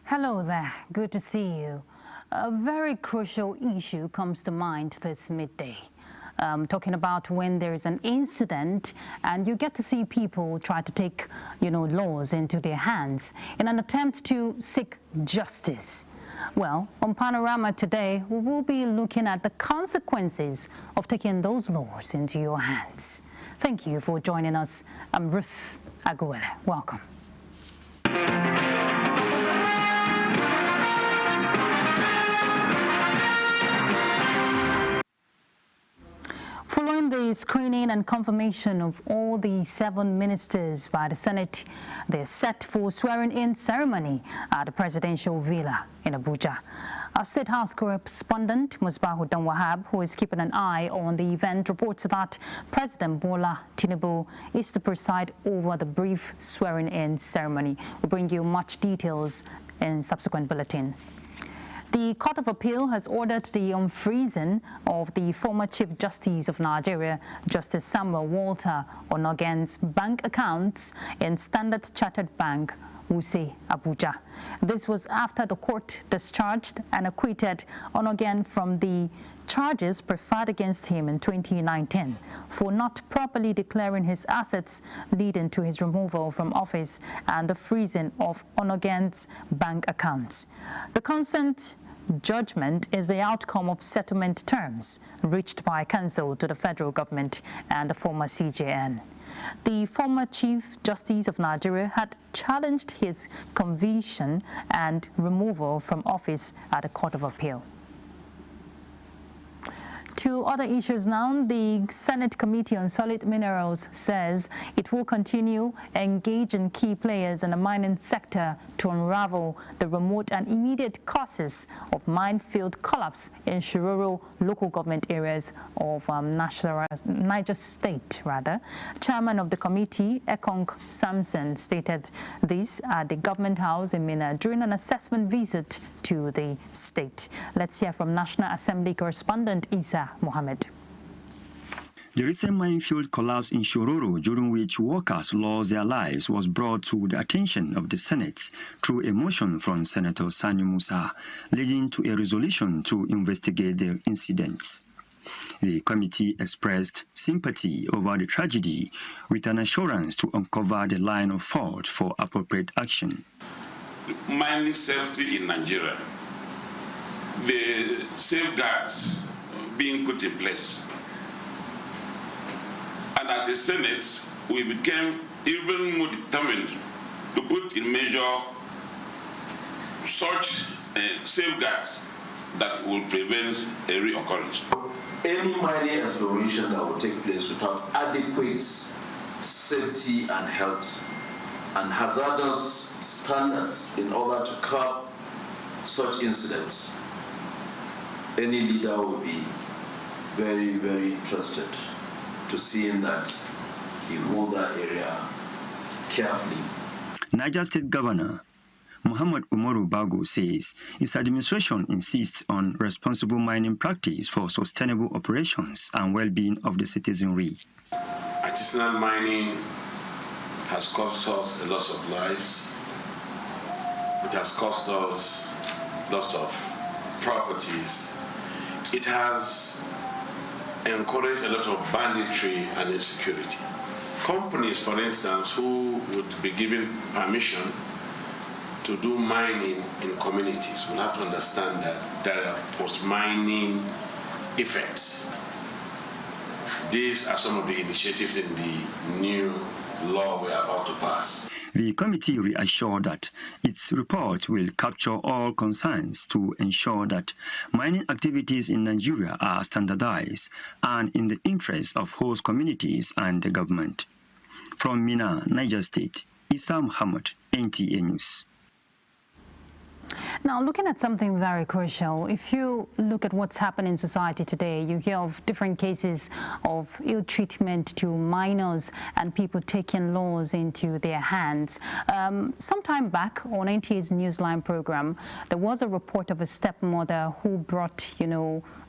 Hello there, good to see you. A very crucial issue comes to mind this midday. Talking about when there's an incident and you get to see people try to take, laws into their hands in an attempt to seek justice. Well, on Panorama today, we will be looking at the consequences of taking those laws into your hands. Thank you for joining us. I'm Ruth Aguele. Welcome. Following the screening and confirmation of all the 7 ministers by the Senate, they're set for swearing-in ceremony at the presidential villa in Abuja. Our State House correspondent, Musbahu Danwahab, who is keeping an eye on the event, reports that President Bola Tinubu is to preside over the brief swearing-in ceremony. We'll bring you much details in subsequent bulletin. The Court of Appeal has ordered the unfreezing of the former Chief Justice of Nigeria, Justice Samuel Walter Onogen's bank accounts in Standard Chartered Bank, Wuse, Abuja. This was after the court discharged and acquitted Onogen from the charges preferred against him in 2019 for not properly declaring his assets, leading to his removal from office and the freezing of Onogen's bank accounts. The consent judgment is the outcome of settlement terms reached by counsel to the federal government and the former CJN. The former Chief Justice of Nigeria had challenged his conviction and removal from office at the Court of Appeal. To other issues now, the Senate Committee on Solid Minerals says it will continue engaging key players in the mining sector to unravel the remote and immediate causes of minefield collapse in Shiroro local government areas of Niger State. Chairman of the committee, Ekong Samson, stated this at the Government House in Minna during an assessment visit to the state. Let's hear from National Assembly correspondent Isa Mohammed. The recent minefield collapse in Shiroro, during which workers lost their lives, was brought to the attention of the Senate through a motion from Senator Sani Musa, leading to a resolution to investigate the incidents. The committee expressed sympathy over the tragedy with an assurance to uncover the line of fault for appropriate action. Mining safety in Nigeria, the safeguards being put in place. And as a Senate, we became even more determined to put in measure such safeguards that will prevent a reoccurrence. Any mining exploration that will take place without adequate safety and health and hazardous standards in order to curb such incidents, any leader will be very, very interested to seeing that he hold that area carefully. Niger State Governor Muhammad Umaru Bago says his administration insists on responsible mining practice for sustainable operations and well-being of the citizenry. Artisanal mining has cost us a lot of lives. It has cost us lots of properties. It has encouraged a lot of banditry and insecurity. Companies, for instance, who would be given permission to do mining in communities will have to understand that there are post-mining effects. These are some of the initiatives in the new law we are about to pass. The committee reassured that its report will capture all concerns to ensure that mining activities in Nigeria are standardized and in the interest of host communities and the government. From Minna, Niger State, Isa Muhammad, NTA News. Now, looking at something very crucial, if you look at what's happening in society today, you hear of different cases of ill treatment to minors and people taking laws into their hands. Some time back on NTA's Newsline program, there was a report of a stepmother who brought,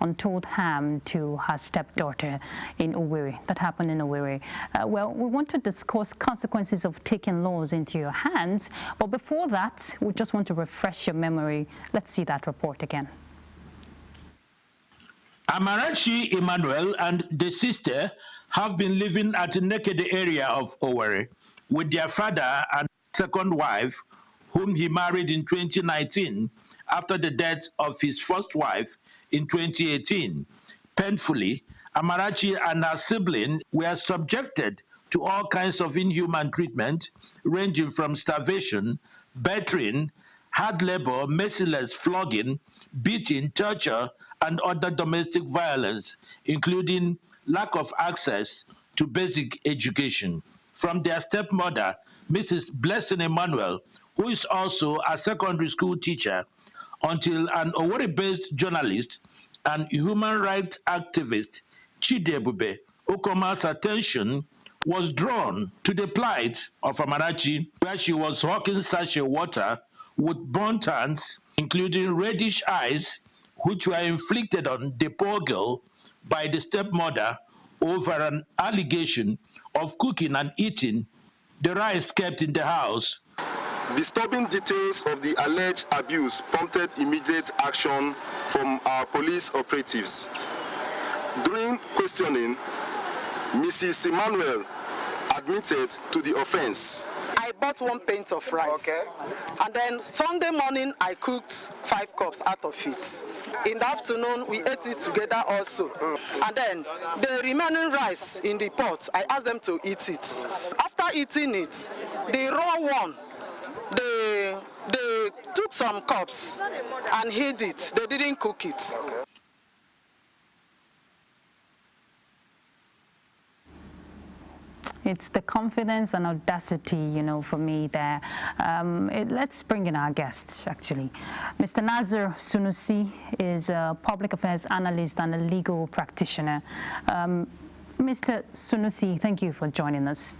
untold harm to her stepdaughter in Owerri. That happened in Owerri. Well, we want to discuss consequences of taking laws into your hands, but before that, we just want to refresh refresh your memory. Let's see that report again. Amarachi Emmanuel and the sister have been living at the Nekede area of Owerri with their father and second wife, whom he married in 2019 after the death of his first wife in 2018. Painfully, Amarachi and her sibling were subjected to all kinds of inhuman treatment, ranging from starvation, battering, hard labor, merciless flogging, beating, torture, and other domestic violence, including lack of access to basic education. From their stepmother, Mrs. Blessing Emmanuel, who is also a secondary school teacher, until an Owerri-based journalist and human rights activist, Chidebube Okoma's attention was drawn to the plight of Amarachi, where she was hawking sachet water with burnt hands, including reddish eyes, which were inflicted on the poor girl by the stepmother over an allegation of cooking and eating the rice kept in the house. Disturbing details of the alleged abuse prompted immediate action from our police operatives. During questioning, Mrs. Emmanuel admitted to the offense. I bought 1 pint of rice. Okay. And then Sunday morning, I cooked 5 cups out of it. In the afternoon, we ate it together also. And then the remaining rice in the pot, I asked them to eat it. After eating it, the raw one, they took some cups and hid it. They didn't cook it. Okay. It's the confidence and audacity, you know, for me there. Let's bring in our guests, actually. Mr. Nazir Sunusi is a public affairs analyst and a legal practitioner. Mr. Sunusi, thank you for joining us.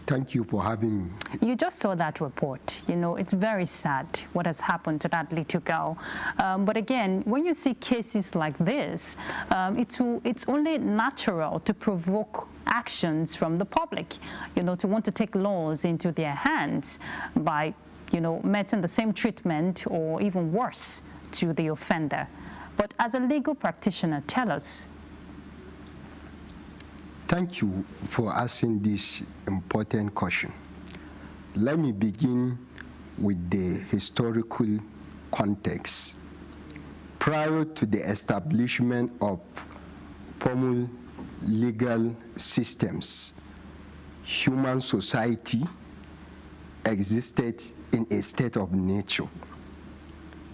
Thank you for having me. You just saw that report. You know, it's very sad what has happened to that little girl. But again, when you see cases like this, it's only natural to provoke actions from the public, you know, to want to take laws into their hands by, you know, meting the same treatment or even worse to the offender. But as a legal practitioner, tell us. Thank you for asking this important question. Let me begin with the historical context. Prior to the establishment of formal legal systems, human society existed in a state of nature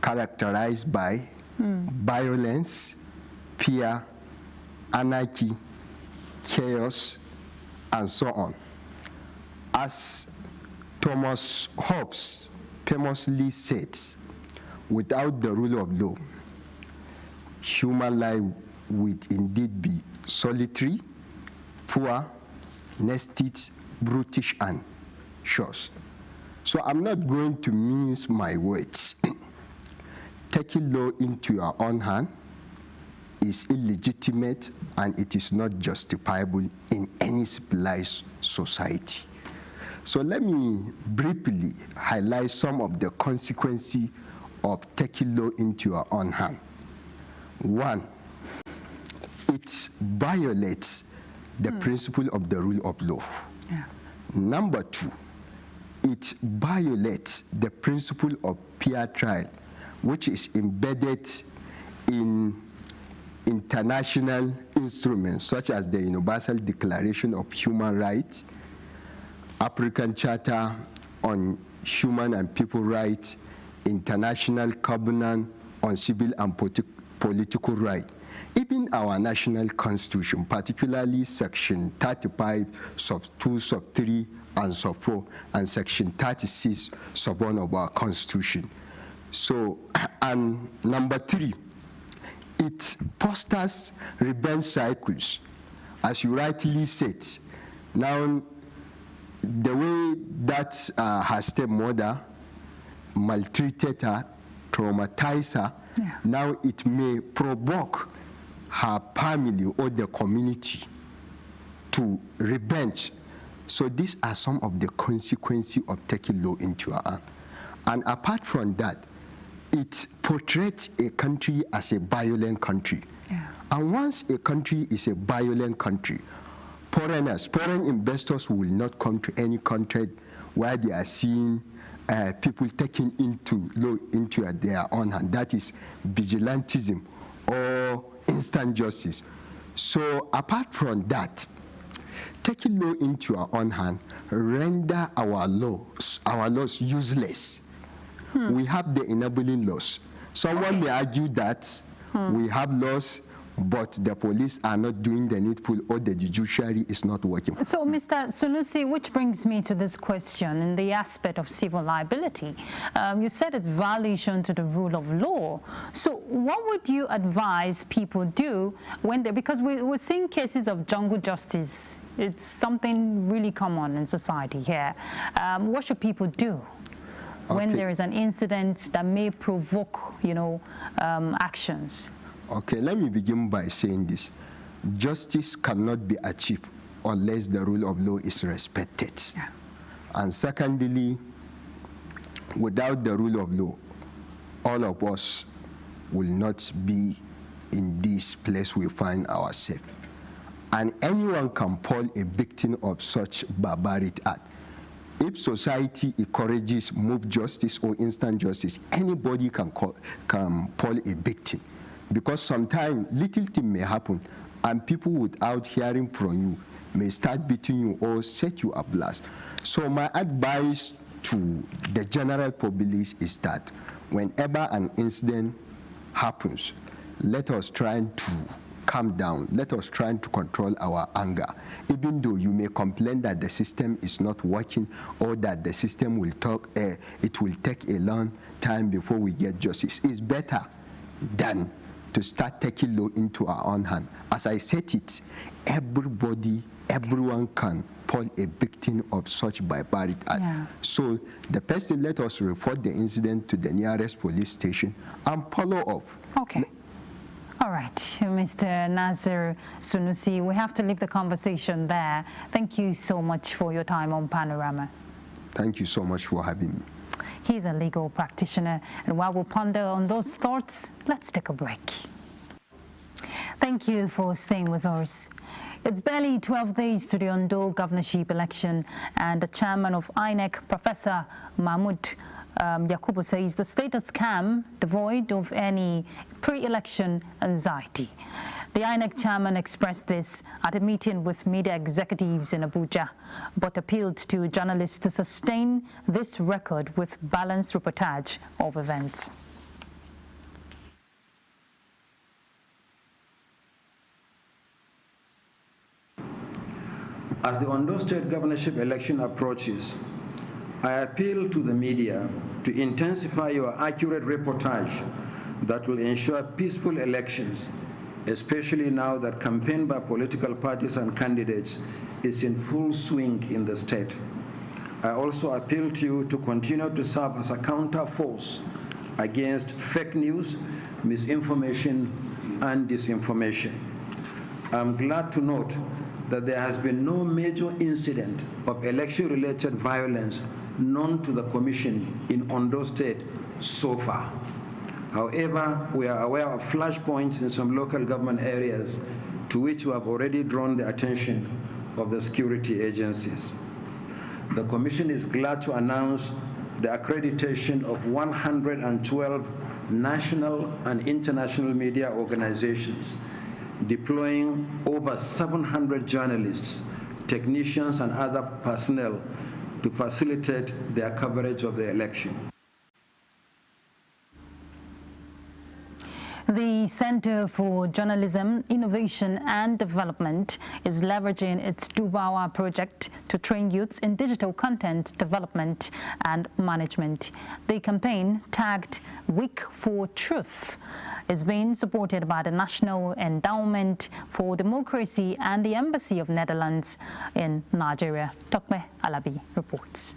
characterized by violence, fear, anarchy, chaos, and so on. As Thomas Hobbes famously said, without the rule of law, human life would indeed be solitary, poor, nested, brutish, and short. So I'm not going to mince my words. Taking law into your own hand is illegitimate and it is not justifiable in any civilized society. So let me briefly highlight some of the consequences of taking law into your own hand. One, it violates the principle of the rule of law. Yeah. Number two, it violates the principle of fair trial, which is embedded in international instruments such as the Universal Declaration of Human Rights, African Charter on Human and People Rights, International Covenant on Civil and Political Rights. Even our national constitution, particularly Section 35, Sub 2, Sub 3, and Sub 4, and Section 36, Sub 1 of our constitution. So, and number three, it fosters revenge cycles. As you rightly said, now the way that her stepmother maltreated her, traumatized her, now it may provoke her family or the community to revenge. So these are some of the consequences of taking law into your hand. And apart from that, it portrays a country as a violent country. Yeah. And once a country is a violent country, foreign investors will not come to any country where they are seeing people taking law into their own hand. That is vigilantism or instant justice. So apart from that, taking law into our own hand render our laws useless. We have the enabling laws. Someone may argue that we have laws, but the police are not doing the needful, or the judiciary is not working. So, Mr. Sunusi, which brings me to this question in the aspect of civil liability. You said it's violation to the rule of law. So what would you advise people do when they, because we're seeing cases of jungle justice. It's something really common in society here. What should people do when there is an incident that may provoke, actions? Okay, let me begin by saying this. Justice cannot be achieved unless the rule of law is respected. Yeah. And secondly, without the rule of law, all of us will not be in this place we find ourselves. And anyone can fall a victim of such barbaric act. If society encourages mob justice or instant justice, anybody can fall a victim. Because sometimes little thing may happen and people without hearing from you may start beating you or set you ablaze. So my advice to the general public is that whenever an incident happens, let us try to calm down. Let us try to control our anger. Even though you may complain that the system is not working or that the system will it will take a long time before we get justice, it's better than to start taking law into our own hand. As I said it, everyone can fall a victim of such barbaric act. Yeah. So the person, let us report the incident to the nearest police station and follow up. Okay. All right, Mr. Nasir Sunusi, we have to leave the conversation there. Thank you so much for your time on Panorama. Thank you so much for having me. He's a legal practitioner, and while we ponder on those thoughts, let's take a break. Thank you for staying with us. It's barely 12 days to the Ondo governorship election, and the chairman of INEC, Professor Mahmoud Yakubu, says the state is calm, devoid of any pre-election anxiety. The INEC chairman expressed this at a meeting with media executives in Abuja, but appealed to journalists to sustain this record with balanced reportage of events. As the Ondo State governorship election approaches, I appeal to the media to intensify your accurate reportage that will ensure peaceful elections, especially now that campaign by political parties and candidates is in full swing in the state. I also appeal to you to continue to serve as a counter force against fake news, misinformation, and disinformation. I'm glad to note that there has been no major incident of election-related violence known to the Commission in Ondo State so far. However, we are aware of flashpoints in some local government areas to which we have already drawn the attention of the security agencies. The Commission is glad to announce the accreditation of 112 national and international media organizations, deploying over 700 journalists, technicians, and other personnel to facilitate their coverage of the election. The Center for Journalism, Innovation and Development is leveraging its Dubawa project to train youths in digital content development and management. The campaign, tagged Week for Truth, is being supported by the National Endowment for Democracy and the Embassy of Netherlands in Nigeria. Tokme Alabi reports.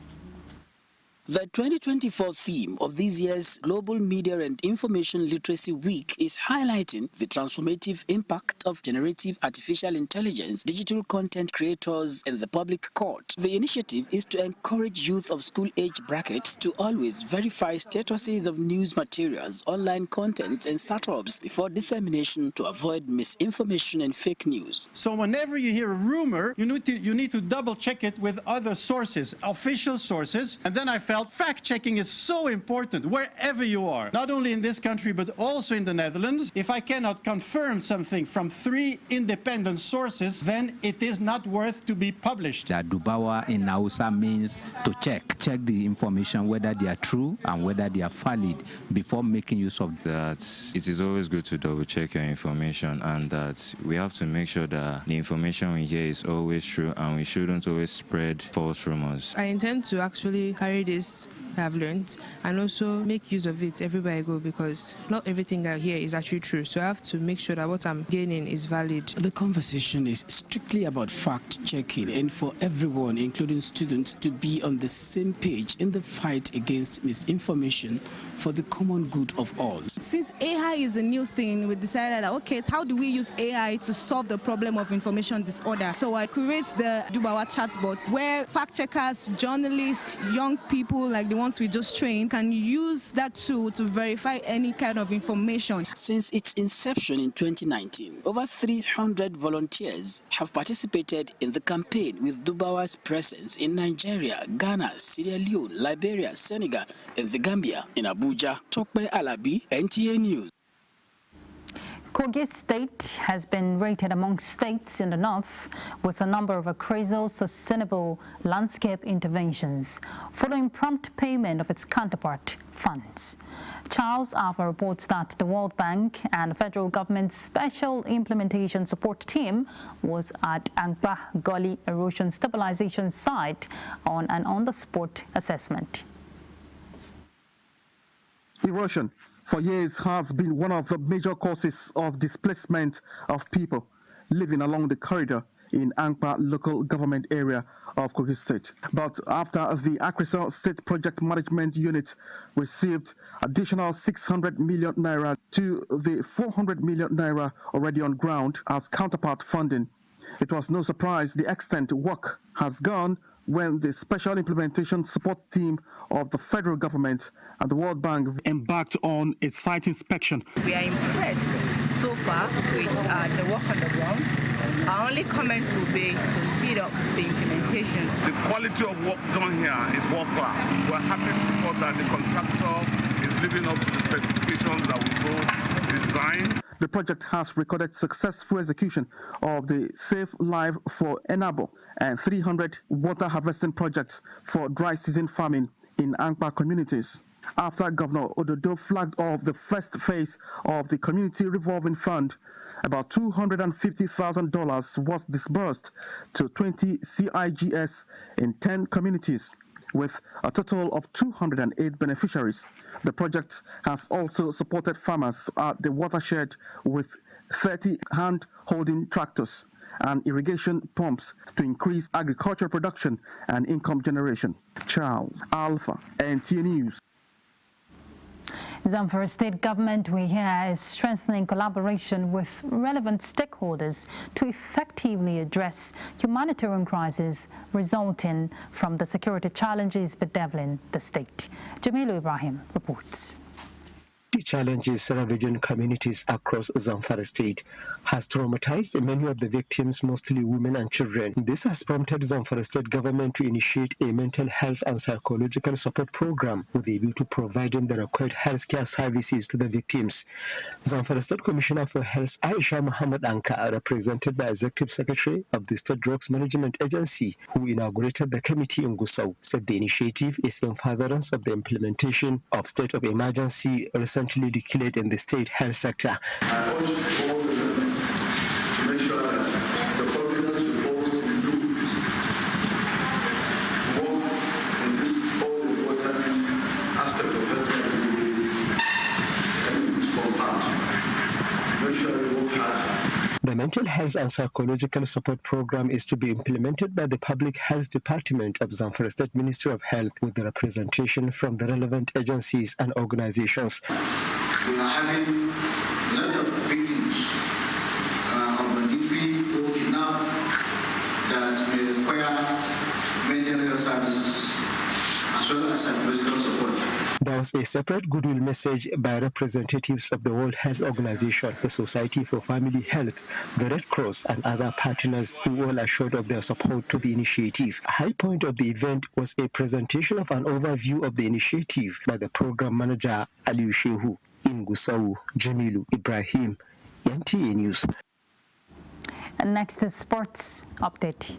The 2024 theme of this year's Global Media and Information Literacy Week is highlighting the transformative impact of generative artificial intelligence, digital content creators, and the public court. The initiative is to encourage youth of school-age brackets to always verify statuses of news materials, online content, and startups before dissemination to avoid misinformation and fake news. So whenever you hear a rumor, you need to double check it with other sources, official sources. And then I felt fact-checking is so important wherever you are, not only in this country, but also in the Netherlands. If I cannot confirm something from 3 independent sources, then it is not worth to be published. Dubawa in Hausa means to check the information, whether they are true and whether they are valid before making use of that. It is always good to double check your information, and that we have to make sure that the information we hear is always true, and we shouldn't always spread false rumors. I intend to actually carry this I've learned and also make use of it everywhere I go, because not everything I hear is actually true. So I have to make sure that what I'm gaining is valid. The conversation is strictly about fact-checking, and for everyone, including students, to be on the same page in the fight against misinformation for the common good of all. Since AI is a new thing, we decided that, okay, how do we use AI to solve the problem of information disorder? So I create the Dubawa chatbot, where fact-checkers, journalists, young people like the ones we just trained can use that tool to verify any kind of information. Since its inception in 2019, over 300 volunteers have participated in the campaign, with Dubawa's presence in Nigeria, Ghana, Sierra Leone, Liberia, Senegal, and the Gambia. In Abuja, Tokbe Alabi, NTA News. Kogi State has been rated among states in the north with a number of appraisal sustainable landscape interventions following prompt payment of its counterpart funds. Charles Alpha reports that the World Bank and the federal government's special implementation support team was at Angba Gully erosion stabilization site on an on-the-spot assessment. Erosion for years has been one of the major causes of displacement of people living along the corridor in Angba local government area of Kogi State. But after the Akrisal State Project Management Unit received additional 600 million naira to the 400 million naira already on ground as counterpart funding, it was no surprise the extent work has gone when the Special Implementation Support Team of the federal government and the World Bank embarked on a site inspection. We are impressed so far with the work on the ground. Our only comment will be to speed up the implementation. The quality of work done here is world class. We're happy to report that the contractor is living up to the specifications that we so designed. The project has recorded successful execution of the Safe Life for Enabo and 300 water harvesting projects for dry season farming in Angba communities. After Governor Ododo flagged off the first phase of the Community Revolving Fund, about $250,000 was disbursed to 20 CIGS in 10 communities, with a total of 208 beneficiaries. The project has also supported farmers at the watershed with 30 hand-holding tractors and irrigation pumps to increase agricultural production and income generation. Charles Alpha, NTA News. Zamfara State government, we hear, is strengthening collaboration with relevant stakeholders to effectively address humanitarian crises resulting from the security challenges bedeviling the state. Jamilu Ibrahim reports. The challenges ravaging communities across Zamfara State has traumatized many of the victims, mostly women and children. This has prompted Zamfara State government to initiate a mental health and psychological support program with a view to providing the required healthcare services to the victims. Zamfara State Commissioner for Health Aisha Muhammad Anka, represented by Executive Secretary of the State Drugs Management Agency, who inaugurated the committee in Gusau, said the initiative is in furtherance of the implementation of state of emergency recently declared in the state health sector. I urge all the members to make sure that the confidence reposed in you to work in this all important aspect of healthcare and this compound. Make sure you work hard. The mental health and psychological support program is to be implemented by the Public Health Department of Zamfara State Ministry of Health with the representation from the relevant agencies and organizations. We are having a lot of victims of banditry or kidnapped that may require mental health services as well as psychological support. There was a separate goodwill message by representatives of the World Health Organization, the Society for Family Health, the Red Cross, and other partners who all assured of their support to the initiative. A high point of the event was a presentation of an overview of the initiative by the program manager Aliyu Shehu. In Gusau, Jamilu Ibrahim, NTA News. And next is sports update.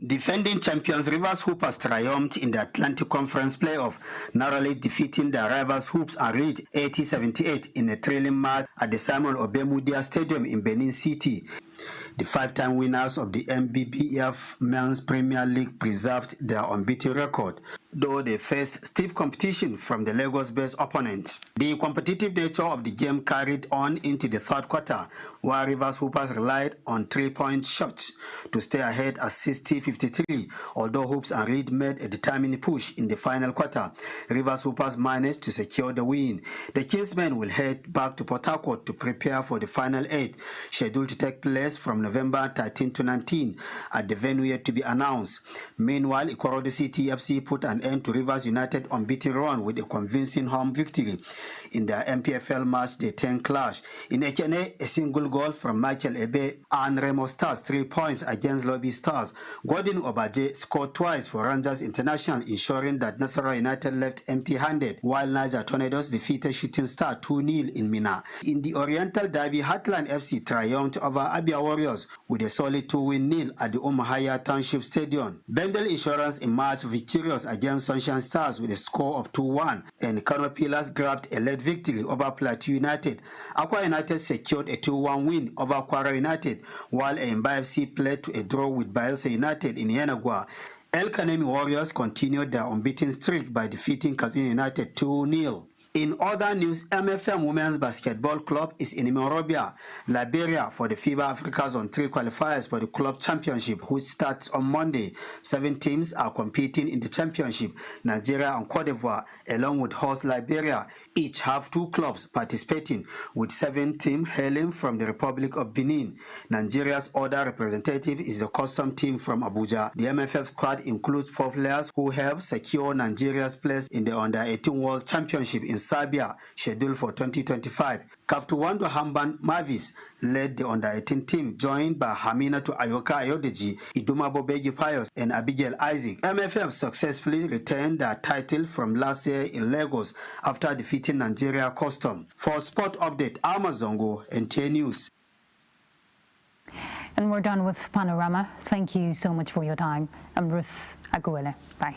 Defending champions Rivers Hoopers triumphed in the Atlantic Conference playoff, narrowly defeating their rivals Hoops and Reed 80-78 in a thrilling match at the Samuel Obemudia Stadium in Benin City. The five-time winners of the MBBF Men's Premier League preserved their unbeaten record, though they faced stiff competition from the Lagos-based opponents. The competitive nature of the game carried on into the third quarter, where Rivers Hoopers relied on three-point shots to stay ahead at 60-53, although Hoops and Reed made a determined push in the final quarter. Rivers Hoopers managed to secure the win. The Kingsmen will head back to Port Harcourt to prepare for the final 8, scheduled to take place from November 13 to 19 at the venue yet to be announced. Meanwhile, Ikorodu City FC put an end to Rivers United unbeaten run with a convincing home victory in their MPFL match day 10 clash. In Ekene, a single goal from Michael Ebe and Remo Stars 3 points against Lobby Stars. Gordon Obaje scored twice for Rangers International, ensuring that Nasarawa United left empty-handed, while Niger Tornadoes defeated Shooting Star 2-0 in Mina. In the Oriental Derby, Heartland FC triumphed over Abia Warriors with a solid 2-0 at the Umuahia Township Stadium. Bendel Insurance emerged victorious against Sunshine Stars with a score of 2-1, and Kano Pillars grabbed a late victory over Plateau United. Aqua United secured a 2-1 win over Kwara United, while Emba FC played to a draw with Bayelsa United in Yenagua. El Kanemi Warriors continued their unbeaten streak by defeating Katsina United 2-0. In other news, MFM Women's Basketball Club is in Monrovia, Liberia, for the FIBA Africa Zone 3 qualifiers for the club championship, which starts on Monday. 7 teams are competing in the championship. Nigeria and Cote d'Ivoire, along with host Liberia, each have 2 clubs participating, with 7 teams hailing from the Republic of Benin. Nigeria's other representative is the custom team from Abuja. The MFF squad includes 4 players who have secured Nigeria's place in the Under-18 World Championship in Serbia, scheduled for 2025. Kaptuwando Hamban Mavis led the Under-18 team, joined by Haminatu Ayoka Ayodeji, Idumabo Beji Pius, and Abigail Isaac. MFF successfully retained their title from last year in Lagos after defeating Nigeria Custom. For Sport Update, Amazongo, NTA News. And we're done with Panorama. Thank you so much for your time. I'm Ruth Aguele. Bye.